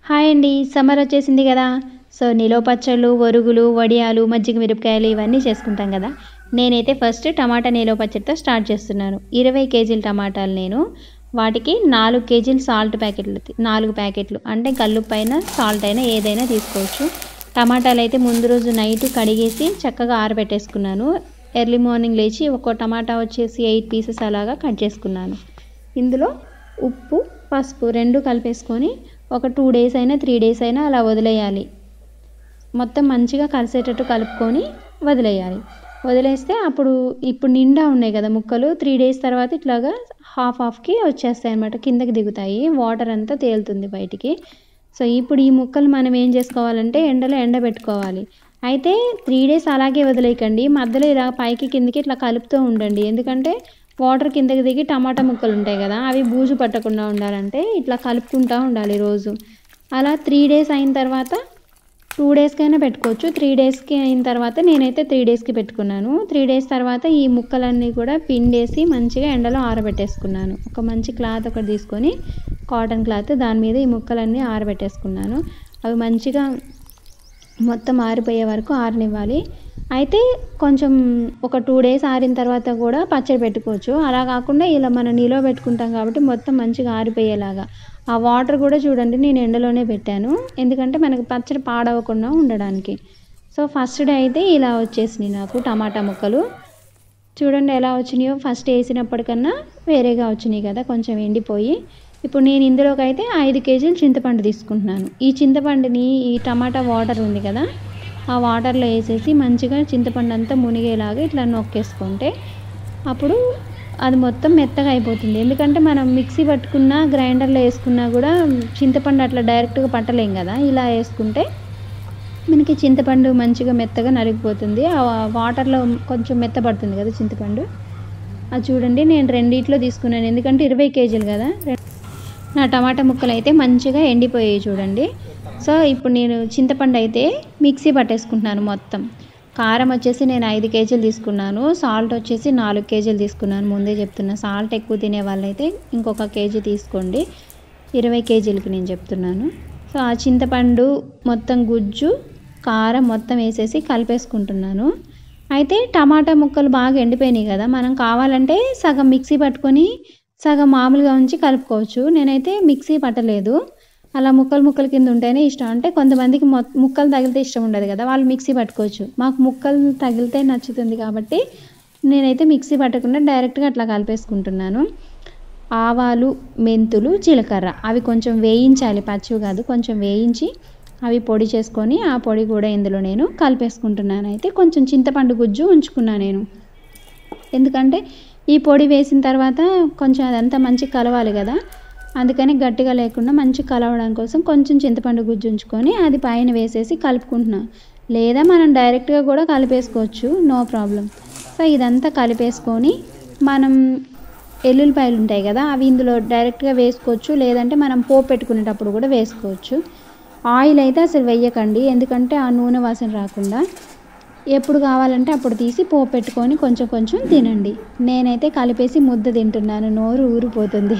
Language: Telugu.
హాయ్ అండి. సమ్మర్ వచ్చేసింది కదా! సో, నిలవ పచ్చళ్ళు, ఒరుగులు, వడియాలు, మజ్జిగ మిరపకాయలు ఇవన్నీ చేసుకుంటాం కదా! నేనైతే ఫస్ట్ టమాటా నిలవ పచ్చడితో స్టార్ట్ చేస్తున్నాను. 20 కేజీల టమాటాలు నేను. వాటికి 4 కేజీలు సాల్ట్ ప్యాకెట్లు 4 ప్యాకెట్లు అంటే కల్లుప్పైనా, సాల్ట్ అయినా ఏదైనా తీసుకోవచ్చు. టమాటాలైతే ముందు రోజు నైట్ కడిగేసి చక్కగా ఆరబెట్టేసుకున్నాను. ఎర్లీ మార్నింగ్ లేచి ఒక్కో టమాటా వచ్చేసి 8 పీసెస్ అలాగా కట్ చేసుకున్నాను. ఇందులో ఉప్పు, పసుపు 2 కలిపేసుకొని ఒక 2 డేస్ అయినా 3 డేస్ అయినా అలా వదిలేయాలి. మొత్తం మంచిగా కలిసేటట్టు కలుపుకొని వదిలేయాలి. వదిలేస్తే ఇప్పుడు నిండా ఉన్నాయి కదా ముక్కలు, 3 డేస్ తర్వాత ఇట్లాగా హాఫ్‌కి వచ్చేస్తాయి అన్నమాట. కిందకి దిగుతాయి. వాటర్ అంతా తేలుతుంది బయటికి. సో, ఇప్పుడు ఈ ముక్కలు మనం ఏం చేసుకోవాలంటే ఎండలో ఎండబెట్టుకోవాలి. అయితే 3 డేస్ అలాగే వదిలేయకండి. మధ్యలో ఇలా పైకి కిందకి ఇట్లా కలుపుతూ ఉండండి. ఎందుకంటే వాటర్ కిందకి దిగి టమాటా ముక్కలు ఉంటాయి కదా, అవి బూజు పట్టకుండా ఉండాలంటే ఇట్లా కలుపుకుంటూ ఉండాలి రోజు. అలా 3 డేస్ అయిన తర్వాత 2 డేస్కైనా పెట్టుకోవచ్చు. 3 డేస్కి అయిన తర్వాత నేనైతే 3 డేస్కి పెట్టుకున్నాను. 3 డేస్ తర్వాత ఈ ముక్కలన్నీ కూడా పిండేసి మంచిగా ఎండలో ఆరబెట్టేసుకున్నాను. ఒక మంచి క్లాత్ ఒకటి తీసుకొని, కాటన్ క్లాత్, దాని మీద ఈ ముక్కలన్నీ ఆరబెట్టేసుకున్నాను. అవి మంచిగా మొత్తం ఆరిపోయే వరకు ఆరనివ్వాలి. అయితే కొంచెం ఒక 2 డేస్ ఆరిన తర్వాత కూడా పచ్చడి పెట్టుకోవచ్చు. అలా కాకుండా ఇలా మనం నిలువ పెట్టుకుంటాం కాబట్టి మొత్తం మంచిగా ఆరిపోయేలాగా. ఆ వాటర్ కూడా చూడండి నేను ఎండలోనే పెట్టాను. ఎందుకంటే మనకి పచ్చడి పాడవకుండా ఉండడానికి. సో, ఫస్ట్ డే అయితే ఇలా వచ్చేసినాయి నాకు టమాటా ముక్కలు. చూడండి ఎలా వచ్చినాయో, ఫస్ట్ వేసినప్పటికన్నా వేరేగా వచ్చినాయి కదా, కొంచెం ఎండిపోయి. ఇప్పుడు నేను ఇందులోకైతే 5 కేజీలు చింతపండు తీసుకుంటున్నాను. ఈ చింతపండుని ఈ టమాటా వాటర్ ఉంది కదా, ఆ వాటర్లో వేసేసి మంచిగా చింతపండు అంతా మునిగేలాగా ఇట్లా నొక్కేసుకుంటే అప్పుడు అది మొత్తం మెత్తగా అయిపోతుంది. ఎందుకంటే మనం మిక్సీ పట్టుకున్నా, గ్రైండర్లో వేసుకున్నా కూడా చింతపండు అట్లా డైరెక్ట్గా పట్టలేం కదా. ఇలా వేసుకుంటే మనకి చింతపండు మంచిగా మెత్తగా నలిగిపోతుంది. ఆ వాటర్లో కొంచెం మెత్తబడుతుంది కదా చింతపండు. అది చూడండి నేను రెండిట్లో తీసుకున్నాను. ఎందుకంటే 20 కేజీలు కదా. నా టమాటా ముక్కలు అయితే మంచిగా ఎండిపోయాయి చూడండి. సో, ఇప్పుడు నేను చింతపండు అయితే మిక్సీ పట్టేసుకుంటున్నాను మొత్తం. కారం వచ్చేసి నేను 5 కేజీలు తీసుకున్నాను. సాల్ట్ వచ్చేసి 4 కేజీలు తీసుకున్నాను. ముందే చెప్తున్నా, సాల్ట్ ఎక్కువ తినే వాళ్ళైతే ఇంకొక కేజీ తీసుకోండి. 20 కేజీలకి నేను చెప్తున్నాను. సో, ఆ చింతపండు మొత్తం గుజ్జు, కారం మొత్తం వేసేసి కలిపేసుకుంటున్నాను. అయితే టమాటా ముక్కలు బాగా ఎండిపోయినాయి కదా, మనం కావాలంటే సగం మిక్సీ పట్టుకొని సగం మామూలుగా ఉంచి కలుపుకోవచ్చు. నేనైతే మిక్సీ పట్టలేదు. అలా ముక్కలు కింద ఉంటేనే ఇష్టం. అంటే కొంతమందికి ముక్కలు తగిలితే ఇష్టం ఉండదు కదా, వాళ్ళు మిక్సీ పట్టుకోవచ్చు. మాకు ముక్కలు తగిలితే నచ్చుతుంది కాబట్టి నేనైతే మిక్సీ పట్టకుండా డైరెక్ట్గా అట్లా కలిపేసుకుంటున్నాను. ఆవాలు, మెంతులు, జీలకర్ర అవి కొంచెం వేయించాలి, పచ్చివి కాదు, కొంచెం వేయించి అవి పొడి చేసుకొని ఆ పొడి కూడా ఇందులో నేను కలిపేసుకుంటున్నాను. అయితే కొంచెం చింతపండు గుజ్జు ఉంచుకున్నాను నేను. ఎందుకంటే ఈ పొడి వేసిన తర్వాత కొంచెం అదంతా మంచిగా కలవాలి కదా, అందుకని గట్టిగా లేకుండా మంచిగా కలవడం కోసం కొంచెం చింతపండు గుజ్జు ఉంచుకొని అది పైన వేసేసి కలుపుకుంటున్నాను. లేదా మనం డైరెక్ట్గా కూడా కలిపేసుకోవచ్చు, నో ప్రాబ్లం. సో, ఇదంతా కలిపేసుకొని మనం ఎల్లుల్లిపాయలు ఉంటాయి కదా, అవి ఇందులో డైరెక్ట్గా వేసుకోవచ్చు. లేదంటే మనం పోపు పెట్టుకునేటప్పుడు కూడా వేసుకోవచ్చు. ఆయిల్ అయితే అసలు వేయకండి, ఎందుకంటే ఆ నూనె వాసన రాకుండా. ఎప్పుడు కావాలంటే అప్పుడు తీసి పోపు పెట్టుకొని కొంచెం కొంచెం తినండి. నేనైతే కలిపేసి ముద్ద తింటున్నాను, నోరు ఊరిపోతుంది.